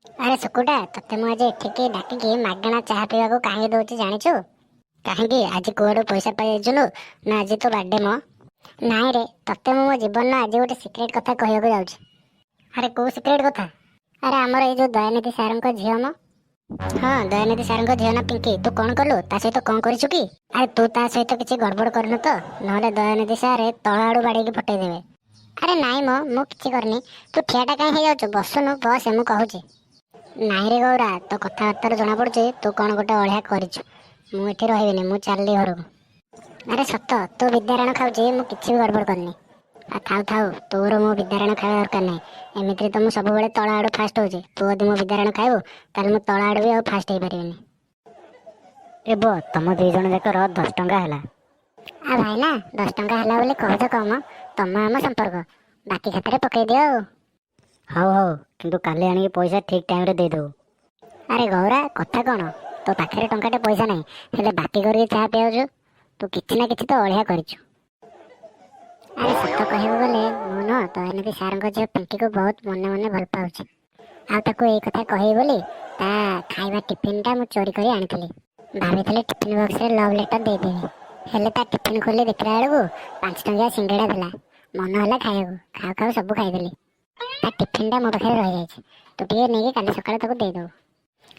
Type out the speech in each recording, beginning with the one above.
ଆରେ ସୁକୁଟା ତତେ ମୁଁ ଆଜି ଏଠିକି ଡାକିକି ମାଗଣା ଚାହା ପିଇବାକୁ କାହିଁକି ଦଉଛି ଜାଣିଛୁ? କାହିଁକି ଆଜି କୁଆଡୁ ପଇସା ପାଇଯାଇଛୁ ନା ଆଜି ତୋ ବାର୍ଥଡେ ମ? ନାଇଁ ରେ, ତତେ ମୁଁ ମୋ ଜୀବନର ଆଜି ଗୋଟେ ସିକ୍ରେଟ କଥା କହିବାକୁ ଯାଉଛି। ଆରେ କୋଉ ସିକ୍ରେଟ କଥା? ଆରେ ଆମର ଏଇ ଯୋଉ ଦୟାନିଧି ସାରଙ୍କ ଝିଅ ମ। ହଁ, ଦୟାନିଧି ସାରଙ୍କ ଝିଅ ନା ପିଙ୍କି। ତୁ କଣ କଲୁ? ତା ସହିତ କଣ କରିଛୁ କି? ଆରେ ତୁ ତା ସହିତ କିଛି ଗଡବଡ କରିନୁ ତ? ନହେଲେ ଦୟାନିଧି ସାରେ ତଳ ଆଡୁ ବାଡେଇକି ଫଟେଇଦେବେ। ଆରେ ନାଇଁ ମ, ମୁଁ କିଛି କରିନି। ତୁ ଠିଆଟା କାହିଁ ହେଇଯାଉଛୁ? ବସୁନୁ, ବସ ମୁଁ କହୁଛି। ନାଇଁ ରେ ଗୌରା, ତୋ କଥାବାର୍ତ୍ତାରୁ ଜଣାପଡୁଛି ତୁ କଣ ଗୋଟେ ଅଳିଆ କରିଛୁ। ମୁଁ ଏଠି ରହିବିନି, ମୁଁ ଚାଲିଲି ଘରକୁ। ଆରେ ସତ, ତୋ ବିଦ୍ୟାରାଣ ଖାଉଛି, ମୁଁ କିଛି ବି ଗଡବଡ କରିନି। ଆଉ ଥାଉ ଥାଉ, ତୋର ମୋ ବିଦ୍ୟାରାଣ ଖାଇବା ଦରକାର ନାହିଁ। ଏମିତିରେ ତ ମୁଁ ସବୁବେଳେ ତଳ ଆଡୁ ଫାଷ୍ଟ ହଉଛି। ତୁ ଯଦି ମୋ ବିଦ୍ୟାରାଣ ଖାଇବୁ ତାହେଲେ ମୁଁ ତଳ ଆଡୁ ବି ଆଉ ଫାଷ୍ଟ ହେଇପାରିବିନି। ଏବ ତମ ଦି ଜଣ ଯାକର 10 ଟଙ୍କା ହେଲା। ଆଉ ଭାଇନା, 10 ଟଙ୍କା ହେଲା ବୋଲି କହୁଛ କମ। ତମ ଆମ ସମ୍ପର୍କ ବାକି ଖାତାରେ ପକେଇ ଦିଅ ଆଉ। ହଉ ହଉ, କିନ୍ତୁ କାଲି ଆଣିକି ପଇସା ଠିକ ଟାଇମରେ ଦେଇଦେବୁ। ଆରେ ଗୌରା, କଥା କଣ? ତୋ ପାଖରେ ଟଙ୍କାଟେ ପଇସା ନାହିଁ, ହେଲେ ବାକି କରିକି ଚାହା ପିଆଉଛୁ। ତୁ କିଛି ନା କିଛି ତ ଅଳିଆ କରିଛୁ। ଆରେ ସତ କହିବାକୁ ଗଲେ ମୁଁ ନୁହଁ, ଦୟାନିଧି ସାରଙ୍କ ଝିଅ ପିଙ୍କିକୁ ବହୁତ ମନେ ମନେ ଭଲ ପାଉଛି। ଆଉ ତାକୁ ଏଇ କଥା କହିବି ବୋଲି ତା ଖାଇବା ଟିଫିନଟା ମୁଁ ଚୋରି କରି ଆଣିଥିଲି। ଭାବିଥିଲି ଟିଫିନ ବକ୍ସରେ ଲଭ୍ ଲେଟର ଦେଇଦେବି, ହେଲେ ତା ଟିଫିନ ଖୋଲି ଦେଖିଲା ବେଳକୁ 5 ଟଙ୍କିଆ ସିଙ୍ଗେଡା ଥିଲା। ମନ ହେଲା ଖାଇବାକୁ, ଖାଉ ଖାଉ ସବୁ ଖାଇଦେଲି। ତା ଟିଫିନଟା ମୋ ପାଖରେ ରହିଯାଇଛି। ତୁ ଟିକେ ନେଇକି କାଲି ସକାଳେ ତାକୁ ଦେଇଦେବୁ।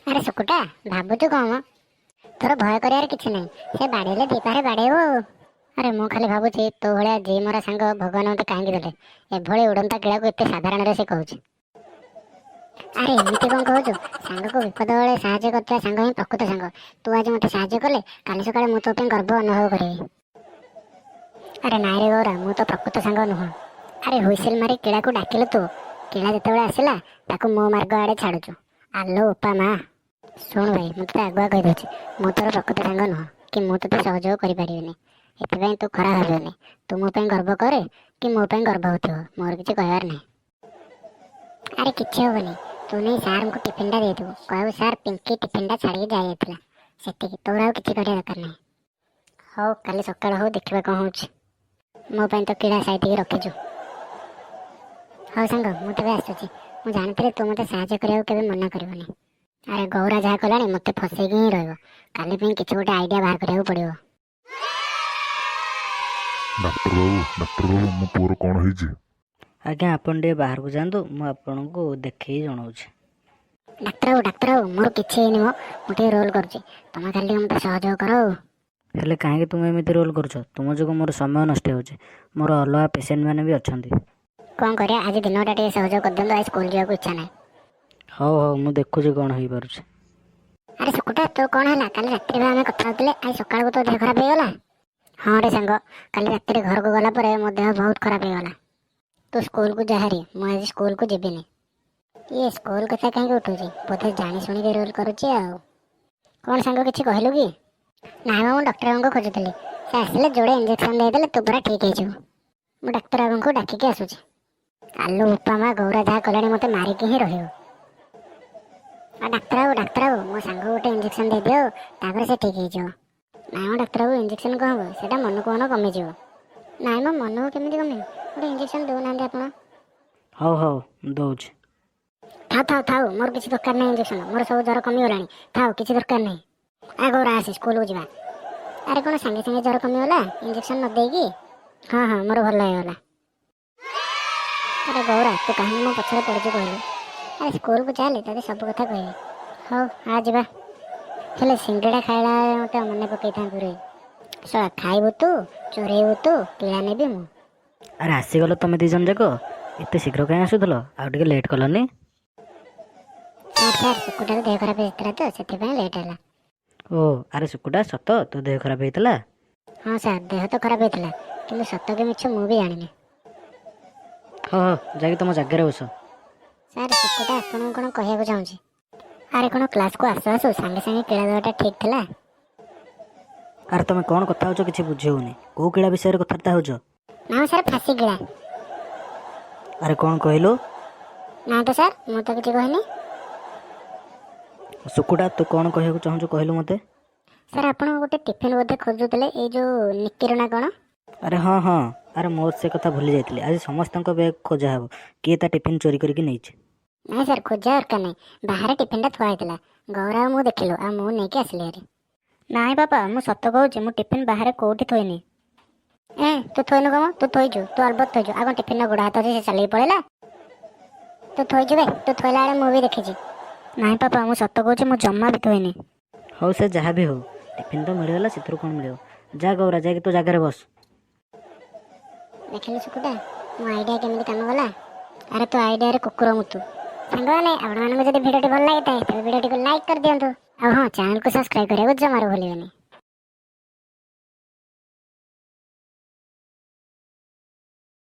ଆରେ ସୁକୁଟା, ଭାବୁଛୁ କଣ ମ? ତୋର ଭୟ କରିବାର କିଛି ନାହିଁ। ସେ ବାଡେଇଲେ ଦିପାରେ ବାଡେଇବ ଆଉ। ଆରେ ମୁଁ ଖାଲି ଭାବୁଛି ତୋ ଭଳିଆ ଜିମରା ସାଙ୍ଗ ଭଗବାନ ମତେ କାହିଁକି ଦେଲେ? ଏଭଳି ଉଡନ୍ତା କିଳାକୁ ଏତେ ସାଧାରଣରେ ସେ କହୁଛି। ଆରେ ଏମିତି କଣ କହୁଛୁ? ସାଙ୍ଗକୁ ବିପଦ ବେଳେ ସାହାଯ୍ୟ କରୁଥିବା ସାଙ୍ଗ ହିଁ ପ୍ରକୃତ ସାଙ୍ଗ। ତୁ ଆଜି ମତେ ସାହାଯ୍ୟ କଲେ କାଲି ସକାଳେ ମୁଁ ତୋ ପାଇଁ ଗର୍ବ ଅନୁଭବ କରିବି। ଆରେ ନାଇଁ ରେ ଗୌରା, ମୁଁ ତ ପ୍ରକୃତ ସାଙ୍ଗ ନୁହଁ। ଆରେ ହୁଇସିଲ ମାରି କିଳାକୁ ଡାକିଲୁ ତୁ। କିଳା ଯେତେବେଳେ ଆସିଲା ତାକୁ ମୋ ମାର୍ଗ ଆଡେ ଛାଡୁଛୁ। ଆଲୋ ବୋପା ମା। ଶୁଣ ଭାଇ, ମୁଁ ତତେ ଆଗୁଆ କହିଦେଉଛି, ମୁଁ ତୋର ପ୍ରକୃତ ସାଙ୍ଗ ନୁହଁ, କି ମୁଁ ତତେ ସହଯୋଗ କରିପାରିବିନି। ଏଥିପାଇଁ ତୁ ଖରାପ ଭାବିବନି। ତୁ ମୋ ପାଇଁ ଗର୍ବ କରେ କି ମୋ ପାଇଁ ଗର୍ବ ହଉଥିବ, ମୋର କିଛି କହିବାର ନାହିଁ। ଆରେ କିଛି ହବନି, ତୁ ନେଇ ସାରଙ୍କୁ ଟିଫିନଟା ଦେଇଦେବୁ। କହିବୁ ସାର୍, ପିଙ୍କି ଟିଫିନଟା ଛାଡ଼ିକି ଯାଇଥିଲା। ସେତିକି, ତୋର ଆଉ କିଛି କରିବା ଦରକାର ନାହିଁ। ହଉ, କାଲି ସକାଳ ହଉ, ଦେଖିବା କଣ ହଉଛି। ମୋ ପାଇଁ ତ କିଳା ସାଇତିକି ରଖିଛୁ। ହଉ ସାଙ୍ଗ, ମୁଁ ତେବେ ଆସୁଛି। ମୁଁ ଜାଣିଥିଲି ତୁ ମତେ ସାହାଯ୍ୟ କରିବାକୁ କେବେ ମନା କରିବୁନି। ଆରେ ଗୌରା ଯାହା କଲାଣି ମତେ ଫସେଇକି ହିଁ ରହିବ। କାଲି ପାଇଁ କିଛି ଗୋଟେ ଆଇଡିଆ ବାହାର କରିବାକୁ ପଡିବ। ଡାକ୍ତର ବାବୁ, ମୋ ପୁଅର କଣ ହେଇଛି? ଆଜ୍ଞା, ଆପଣ ଟିକେ ବାହାରକୁ ଯାଆନ୍ତୁ, ମୁଁ ଆପଣଙ୍କୁ ଦେଖେଇ ଜଣାଉଛି। ଡାକ୍ତର ବାବୁ, ମୋର କିଛି ହେଇନି ମ। ମୁଁ ଟିକେ ରୋଲ କରୁଛି, ତମେ ଖାଲି ଟିକେ ମତେ ସହଯୋଗ କର ଆଉ। ହେଲେ କାହିଁକି ତୁମେ ଏମିତି ରୋଲ୍ କରୁଛ? ତୁମ ଯୋଗୁଁ ମୋର ସମୟ ନଷ୍ଟ ହେଉଛି। ମୋର ଅଲଗା ପେସେଣ୍ଟ ମାନେ ବି ଅଛନ୍ତି। କଣ କରିବା, ଆଜି ଦିନଟା ଟିକେ ସହଯୋଗ କରିଦିଅନ୍ତୁ। ଆଜି ସ୍କୁଲ ଯିବାକୁ ଇଚ୍ଛା ନାହିଁ। ହଉ ହଉ, ମୁଁ ଦେଖୁଛି କ'ଣ ହେଇପାରୁଛି। ଆରେ ସୁକୁଟା, ତୋ କଣ ହେଲା? କାଲି ରାତିରେ ଆମେ କଥା ହଉଥିଲେ, ଆଜି ସକାଳକୁ ତୋ ଦେହ ଖରାପ ହେଇଗଲା। ହଁ ରେ ସାଙ୍ଗ, କାଲି ରାତିରେ ଘରକୁ ଗଲା ପରେ ମୋ ଦେହ ବହୁତ ଖରାପ ହେଇଗଲା। ତୁ ସ୍କୁଲକୁ ଯାହାରି, ମୁଁ ଆଜି ସ୍କୁଲକୁ ଯିବିନି। ଇଏ ସ୍କୁଲ କଥା କାହିଁକି ଉଠୁଛି? ବୋଧେ ଜାଣି ଶୁଣିକି ରୋଲ କରୁଛି ଆଉ। କଣ ସାଙ୍ଗ, କିଛି କହିଲୁ କି? ନାଇଁ ମୁଁ ଡକ୍ଟରଙ୍କୁ ଖୋଜୁଥିଲି। ସେ ଆସିଲେ ଯୋଡ଼େ ଇଞ୍ଜେକ୍ସନ ଦେଇଦେଲେ ତୁ ପୁରା ଠିକ୍ ହେଇଯିବୁ। ମୁଁ ଡାକ୍ତର ବାବୁଙ୍କୁ ଡାକିକି ଆସୁଛି। ଆଲୋ ବୋପା ମା, ଗୌରା ଯାହା କଲାଣି ମତେ ମାରିକି ହିଁ ରହିବ। ଆଉ ଡାକ୍ତର ବାବୁ, ମୋ ସାଙ୍ଗକୁ ଗୋଟେ ଇଞ୍ଜେକ୍ସନ ଦେଇଦିଅ, ତାପରେ ସେ ଠିକ୍ ହେଇଯିବ। ନାଇଁ ମ ଡାକ୍ତର ବାବୁ, ଇଞ୍ଜେକ୍ସନ କ'ଣ ହବ? ସେଇଟା ମନକୁ ମନ କମିଯିବ। ନାଇଁ ମ, ମନକୁ କେମିତି କମିବ? ଗୋଟେ ଇଞ୍ଜେକ୍ସନ ଦେଉନାହାନ୍ତି ଆପଣ। ହଉ ହଉ, ଦଉଛି। ଥାଉ, ମୋର କିଛି ଦରକାର ନାହିଁ ଇଞ୍ଜେକ୍ସନ। ମୋର ସବୁ ଜ୍ୱର କମିଗଲାଣି। ଥାଉ, କିଛି ଦରକାର ନାହିଁ। ଆ ଗୌରା, ଆସେ, ସ୍କୁଲକୁ ଯିବା। ଆରେ କ'ଣ ସାଙ୍ଗେ ସାଙ୍ଗେ ଜ୍ୱର କମିଗଲା ଇଞ୍ଜେକ୍ସନ ନ ଦେଇକି? ହଁ, ମୋର ଭଲ ହେଇଗଲା। ଆରେ ଗୌରା, ତୁ କାହିଁକି ମୋ ପଛରେ ପଡ଼ିଛୁ କହିଲୁ? ଆରେ ସ୍କୁଲକୁ ଚାଲେ, ତତେ ସବୁ କଥା କହିବି। ହଉ, ଯିବା। ହେଲେ ସିଙ୍ଗେଡ଼ା ଖାଇଲା ମତେ ମନେ ପକେଇଥାନ୍ତୁ ରେ। ଶଳା, ଖାଇବୁ ତୁ, ଚୋରେଇବୁ ତୁ, କିଳା ନେବି ମୁଁ। ଆରେ ଆସିଗଲ ତମେ ଦି ଜଣ ଯାକ। ଏତେ ଶୀଘ୍ର କାହିଁ ଆସୁଥିଲ? ଆଉ ଟିକେ ଲେଟ୍ କଲନି? ସାର୍, ସୁକୁଟାର ଦେହ ଖରାପ ହେଇଥିଲା ତ, ସେଥିପାଇଁ ଲେଟ୍ ହେଲା। ଓ, ଆରେ ସୁକୁଟା, ସତ ତୋ ଦେହ ଖରାପ ହେଇଥିଲା? ହଁ ସାର୍, ଦେହ ତ ଖରାପ ହେଇଥିଲା, କିନ୍ତୁ ସତ କି ମିଛ ମୁଁ ବି ଜାଣିନି। ହଁ, ଯାଇକି ତମ ଜାଗାରେ ବସ। ସାର୍, ସୁକୁଟା ଆପଣଙ୍କୁ କ'ଣ କହିବାକୁ ଚାହୁଁଛି। ଆରେ କ'ଣ କ୍ଲାସକୁ ଆସୁ ଆସୁ ସାଙ୍ଗେ ସାଙ୍ଗେ କିଳା ଦେବାଟା ଠିକ୍ ଥିଲା? ଆରେ ତମେ କ'ଣ କଥା ହଉଛ କିଛି ବୁଝି ହଉନି। କୋଉ କିଳା ବିଷୟରେ କଥାବାର୍ତ୍ତା ହଉଛ? ନା ସାର୍, ଫାଶୀ କିଳା। ଆରେ କ'ଣ କହିଲୁ? ନା ତ ସାର୍, ମୁଁ ତ କିଛି କହିନି। ସୁକୁଟା, ତୁ କ'ଣ କହିବାକୁ ଚାହୁଁଛୁ କହିଲୁ ମତେ? ସାର୍, ଆପଣ ଗୋଟେ ଟିଫିନ୍ ବୋଧେ ଖୋଜୁଥିଲେ, ଏଇ ଯୋଉ ନିକିର ନା କ'ଣ? ଆରେ ହଁ, ଆରେ ମୋର ସେ କଥା ଭୁଲି ଯାଇଥିଲି। ଆଜି ସମସ୍ତଙ୍କ ବ୍ୟାଗ୍ ଖୋଜା ହେବ, କିଏ ତା ଟିଫିନ୍ ଚୋରି କରିକି ନେଇଛି। ନାଇଁ ସାର୍ ଖୋଜା ଦରକାର ନାହିଁ, ବାହାରେ ଟିଫିନଟା ଥୁଆ ହେଇଥିଲା, ଗୌରା ଆଉ ମୁଁ ଦେଖିଲୁ, ଆଉ ମୁଁ ନେଇକି ଆସିଲି ହେରି। ନାଇଁ ବାପା ମୁଁ ସତ କହୁଛି, ମୁଁ ଟିଫିନ ବାହାରେ କୋଉଠି ଥୋଇନି। ତୁ ଥୋଇନୁ କମ, ତୁ ଥୋଇଛୁ, ତୁ ଅଲବତ ଥୋଇଛୁ। ଆଉ କ'ଣ ଟିଫିନର ଗୋଡ଼ ହାତ ଅଛି ସେ ଚାଲିକି ପଳେଇଲା? ତୁ ଥୋଇଛୁ ବେ, ତୁ ଥୋଇଲା ବେଳେ ମୁଁ ବି ଦେଖିଛି। ନାଇଁ ପାପା ମୁଁ ସତ କହୁଛି, ମୁଁ ଜମା ବି ଥୋଇନି। ହଉ ସେ ଯାହା ବି ହଉ, ଟିଫିନ୍ ତ ମିଳିଗଲା, ସେଥିରୁ କ'ଣ ମିଳିବ। ଯା ଗୌରା, ଯାଇକି ତୋ ଜାଗାରେ ବସ। ଦେଖିଲୁ ସୁକୁଟା, ମୋ ଆଇଡ଼ିଆ କେମିତି କାମ କଲା? ଆରେ ତୋ ଆଇଡ଼ିଆରେ କୁକୁର ମୁତୁ। ସାଙ୍ଗମାନେ ଆପଣମାନଙ୍କୁ ଯଦି ଭିଡ଼ିଓଟି ଭଲ ଲାଗିଥାଏ ତେବେ ଭିଡ଼ିଓଟିକୁ ଲାଇକ୍ କରିଦିଅନ୍ତୁ। ଆଉ ହଁ, ଚ୍ୟାନେଲକୁ ସବସ୍କ୍ରାଇବ୍ କରିବାକୁ ଜମାରୁ ଭୁଲିବେନି।